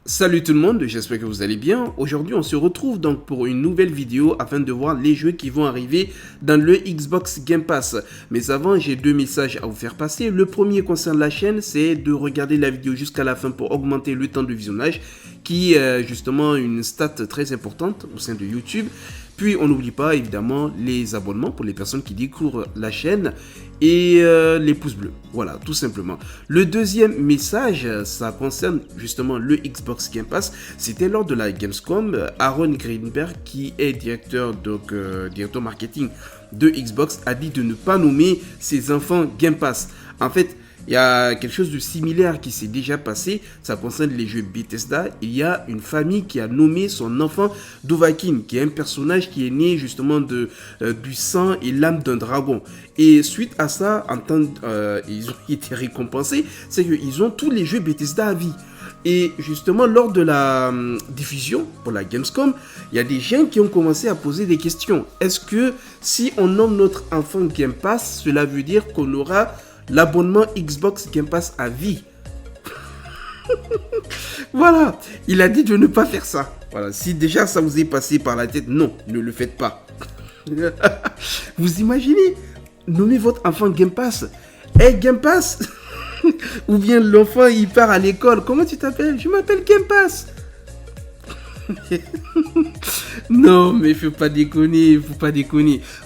Salut tout le monde, j'espère que vous allez bien. Aujourd'hui, on se retrouve donc pour une nouvelle vidéo afin de voir les jeux qui vont arriver dans le Xbox Game Pass. Mais avant, j'ai deux messages à vous faire passer. Le premier concerne la chaîne, c'est de regarder la vidéo jusqu'à la fin pour augmenter le temps de visionnage, qui est justement une stat très importante au sein de YouTube. Puis on n'oublie pas évidemment les abonnements pour les personnes qui découvrent la chaîne et les pouces bleus. Voilà, tout simplement. Le deuxième message, ça concerne justement le Xbox Game Pass. C'était lors de la Gamescom, Aaron Greenberg, qui est directeur marketing de Xbox, a dit de ne pas nommer ses enfants Game Pass. En fait, il y a quelque chose de similaire qui s'est déjà passé, ça concerne les jeux Bethesda. Il y a une famille qui a nommé son enfant Dovahkiin, qui est un personnage qui est né justement du sang et l'âme d'un dragon. Et suite à ça, ils ont été récompensés, c'est qu'ils ont tous les jeux Bethesda à vie. Et justement, lors de la diffusion pour la Gamescom, il y a des gens qui ont commencé à poser des questions. Est-ce que si on nomme notre enfant Game Pass, cela veut dire qu'on aura l'abonnement Xbox Game Pass à vie? Voilà, il a dit de ne pas faire ça. Voilà, si déjà ça vous est passé par la tête, non, ne le faites pas. Vous imaginez nommer votre enfant Game Pass? Hey Game Pass. Ou bien l'enfant il part à l'école. Comment tu t'appelles? Je m'appelle Game Pass. Non, mais faut pas déconner,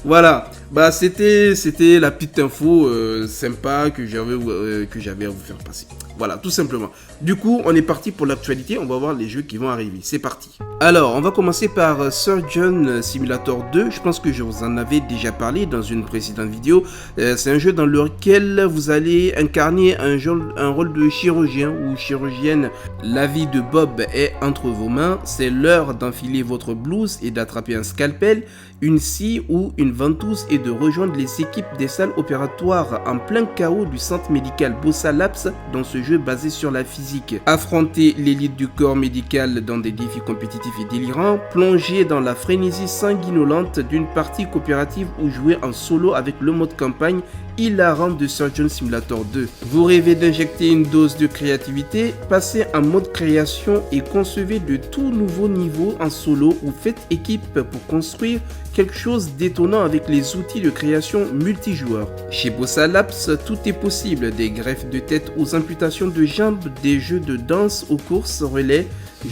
Voilà, bah c'était la petite info sympa que j'avais à vous faire passer. Voilà, tout simplement. Du coup, on est parti pour l'actualité. On va voir les jeux qui vont arriver. C'est parti. Alors, on va commencer par Surgeon Simulator 2. Je pense que je vous en avais déjà parlé dans une précédente vidéo. C'est un jeu dans lequel vous allez incarner un rôle de chirurgien ou chirurgienne. La vie de Bob est entre vos mains. C'est l'heure d'enfiler votre blouse et d'attraper un scalpel, une scie ou une ventouse et de rejoindre les équipes des salles opératoires en plein chaos du centre médical Bossa Labs dans ce jeu basé sur la physique. Affronter l'élite du corps médical dans des défis compétitifs et délirants, plonger dans la frénésie sanguinolente d'une partie coopérative ou jouer en solo avec le mode campagne hilarant de Surgeon Simulator 2. Vous rêvez d'injecter une dose de créativité? Passez en mode création et concevez de tout nouveaux niveaux en solo ou faites équipe pour construire quelque chose d'étonnant avec les outils de création multijoueurs. Chez Bossa Labs, tout est possible, des greffes de tête aux amputations de jambes, des jeux de danse aux courses relais.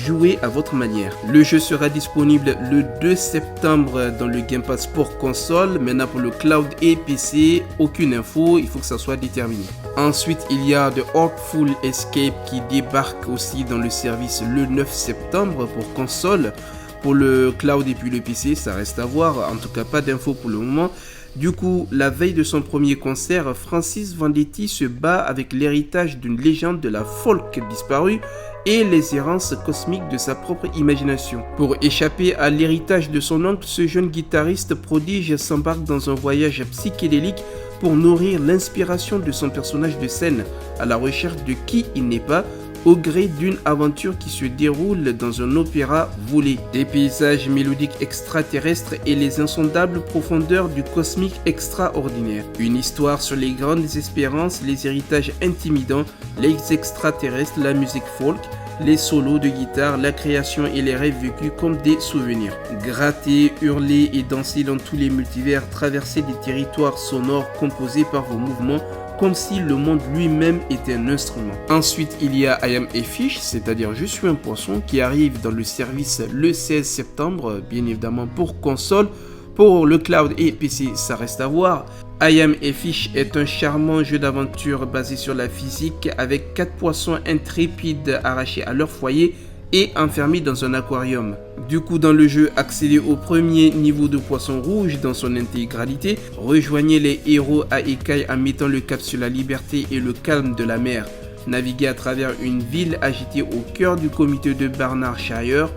Jouez à votre manière. Le jeu sera disponible le 2 septembre dans le Game Pass pour console. Maintenant pour le cloud et PC, aucune info, il faut que ça soit déterminé. Ensuite, il y a The Artful Escape qui débarque aussi dans le service le 9 septembre pour console. Pour le cloud et puis le PC, ça reste à voir. En tout cas, pas d'infos pour le moment. Du coup, la veille de son premier concert, Francis Vendetti se bat avec l'héritage d'une légende de la folk disparue et les errances cosmiques de sa propre imagination. Pour échapper à l'héritage de son oncle, ce jeune guitariste prodige s'embarque dans un voyage psychédélique pour nourrir l'inspiration de son personnage de scène, à la recherche de qui il n'est pas, au gré d'une aventure qui se déroule dans un opéra volé. Des paysages mélodiques extraterrestres et les insondables profondeurs du cosmique extraordinaire. Une histoire sur les grandes espérances, les héritages intimidants, les extraterrestres, la musique folk, les solos de guitare, la création et les rêves vécus comme des souvenirs. Gratter, hurler et danser dans tous les multivers, traverser des territoires sonores composés par vos mouvements, comme si le monde lui-même était un instrument. Ensuite, il y a I Am a Fish, c'est-à-dire Je suis un poisson, qui arrive dans le service le 16 septembre, bien évidemment pour console. Pour le cloud et PC, ça reste à voir. I Am a Fish est un charmant jeu d'aventure basé sur la physique avec 4 poissons intrépides arrachés à leur foyer et enfermés dans un aquarium. Du coup, dans le jeu, accédez au premier niveau de poisson rouge dans son intégralité, rejoignez les héros à écailles en mettant le cap sur la liberté et le calme de la mer, naviguez à travers une ville agitée au cœur du comité de Barnardshire,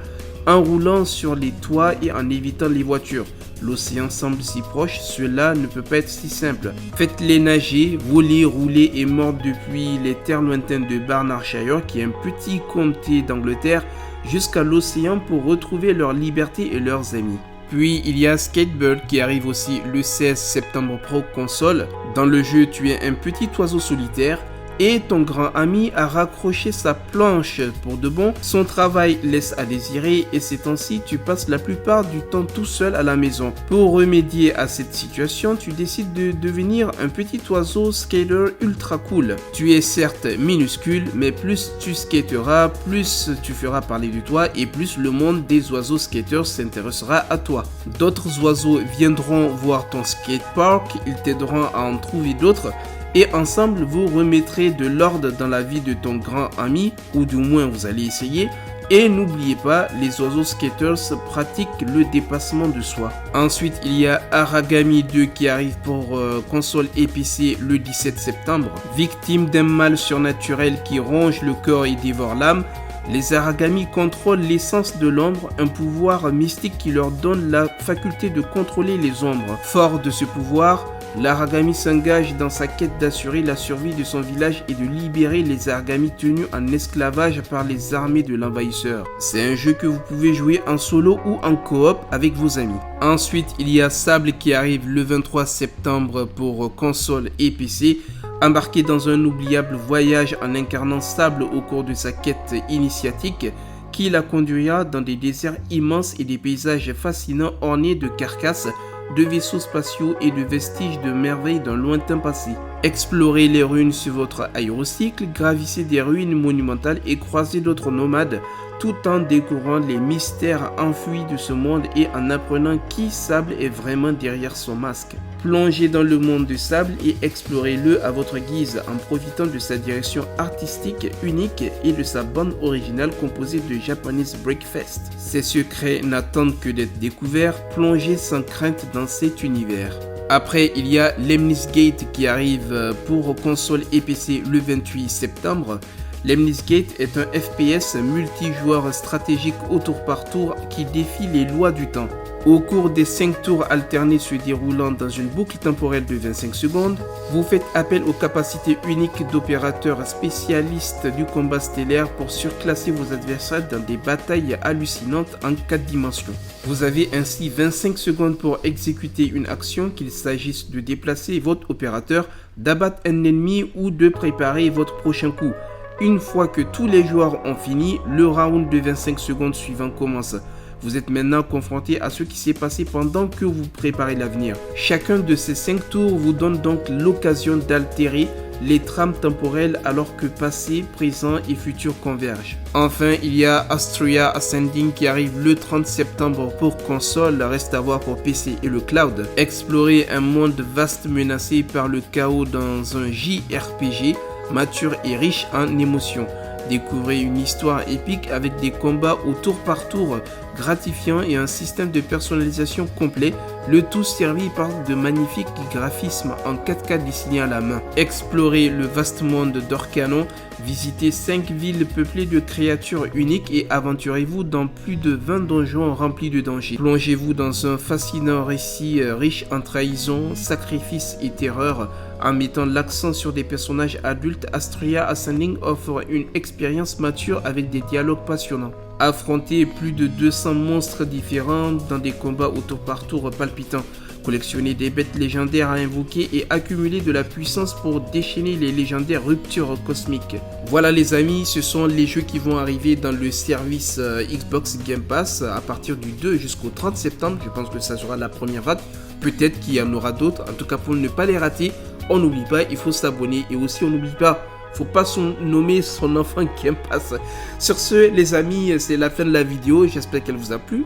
en roulant sur les toits et en évitant les voitures. L'océan semble si proche, cela ne peut pas être si simple. Faites-les nager, voler, rouler et mordre depuis les terres lointaines de Barnardshire, qui est un petit comté d'Angleterre, jusqu'à l'océan pour retrouver leur liberté et leurs amis. Puis il y a Skatebird qui arrive aussi le 16 septembre pro console. Dans le jeu, tu es un petit oiseau solitaire. et ton grand ami a raccroché sa planche pour de bon. Son travail laisse à désirer et ces temps-ci, tu passes la plupart du temps tout seul à la maison. Pour remédier à cette situation, tu décides de devenir un petit oiseau skater ultra cool. Tu es certes minuscule, mais plus tu skateras, plus tu feras parler de toi et plus le monde des oiseaux skaters s'intéressera à toi. D'autres oiseaux viendront voir ton skatepark, ils t'aideront à en trouver d'autres et ensemble vous remettrez de l'ordre dans la vie de ton grand ami, ou du moins vous allez essayer. Et n'oubliez pas, les oiseaux skaters pratiquent le dépassement de soi. Ensuite, il y a Aragami 2 qui arrive pour console et PC le 17 septembre. Victime d'un mal surnaturel qui ronge le corps et dévore l'âme, les Aragami contrôlent l'essence de l'ombre, un pouvoir mystique qui leur donne la faculté de contrôler les ombres. Fort de ce pouvoir, l'Aragami s'engage dans sa quête d'assurer la survie de son village et de libérer les Aragami tenus en esclavage par les armées de l'envahisseur. C'est un jeu que vous pouvez jouer en solo ou en coop avec vos amis. Ensuite, il y a Sable qui arrive le 23 septembre pour console et PC. Embarqué dans un oubliable voyage en incarnant Sable au cours de sa quête initiatique, qui la conduira dans des déserts immenses et des paysages fascinants ornés de carcasses, de vaisseaux spatiaux et de vestiges de merveilles d'un lointain passé. Explorez les ruines sur votre aérocycle, gravissez des ruines monumentales et croisez d'autres nomades, tout en découvrant les mystères enfuis de ce monde et en apprenant qui Sable est vraiment derrière son masque. Plongez dans le monde de Sable et explorez-le à votre guise en profitant de sa direction artistique unique et de sa bande originale composée de Japanese Breakfast. Ses secrets n'attendent que d'être découverts, plongez sans crainte dans cet univers. Après, il y a Lemnis Gate qui arrive pour console et PC le 28 septembre. Lemnis Gate est un FPS multijoueur stratégique au tour par tour qui défie les lois du temps. Au cours des 5 tours alternés se déroulant dans une boucle temporelle de 25 secondes, vous faites appel aux capacités uniques d'opérateurs spécialistes du combat stellaire pour surclasser vos adversaires dans des batailles hallucinantes en 4 dimensions. Vous avez ainsi 25 secondes pour exécuter une action, qu'il s'agisse de déplacer votre opérateur, d'abattre un ennemi ou de préparer votre prochain coup. Une fois que tous les joueurs ont fini, le round de 25 secondes suivant commence. Vous êtes maintenant confronté à ce qui s'est passé pendant que vous préparez l'avenir. Chacun de ces 5 tours vous donne donc l'occasion d'altérer les trames temporelles alors que passé, présent et futur convergent. Enfin, il y a Astria Ascending qui arrive le 30 septembre pour console, reste à voir pour PC et le cloud. Explorez un monde vaste menacé par le chaos dans un JRPG mature et riche en émotions. Découvrez une histoire épique avec des combats au tour par tour gratifiants et un système de personnalisation complet, le tout servi par de magnifiques graphismes en 4K dessinés à la main. Explorez le vaste monde d'Orcanon, visitez 5 villes peuplées de créatures uniques et aventurez-vous dans plus de 20 donjons remplis de dangers. Plongez-vous dans un fascinant récit riche en trahison, sacrifice et terreur. En mettant l'accent sur des personnages adultes, Astria Ascending offre une expérience mature avec des dialogues passionnants. Affrontez plus de 200 monstres différents dans des combats au tour par tour palpitants. Collectionnez des bêtes légendaires à invoquer et accumuler de la puissance pour déchaîner les légendaires ruptures cosmiques. Voilà les amis, ce sont les jeux qui vont arriver dans le service Xbox Game Pass à partir du 2 jusqu'au 30 septembre. Je pense que ça sera la première vague. Peut-être qu'il y en aura d'autres. En tout cas, pour ne pas les rater, on n'oublie pas, il faut s'abonner. Et aussi, on n'oublie pas, faut pas nommer son enfant Game Pass. Sur ce, les amis, c'est la fin de la vidéo. J'espère qu'elle vous a plu.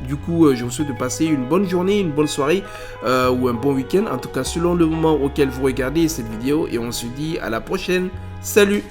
Du coup, je vous souhaite de passer une bonne journée, une bonne soirée ou un bon week-end. En tout cas, selon le moment auquel vous regardez cette vidéo. Et on se dit à la prochaine. Salut!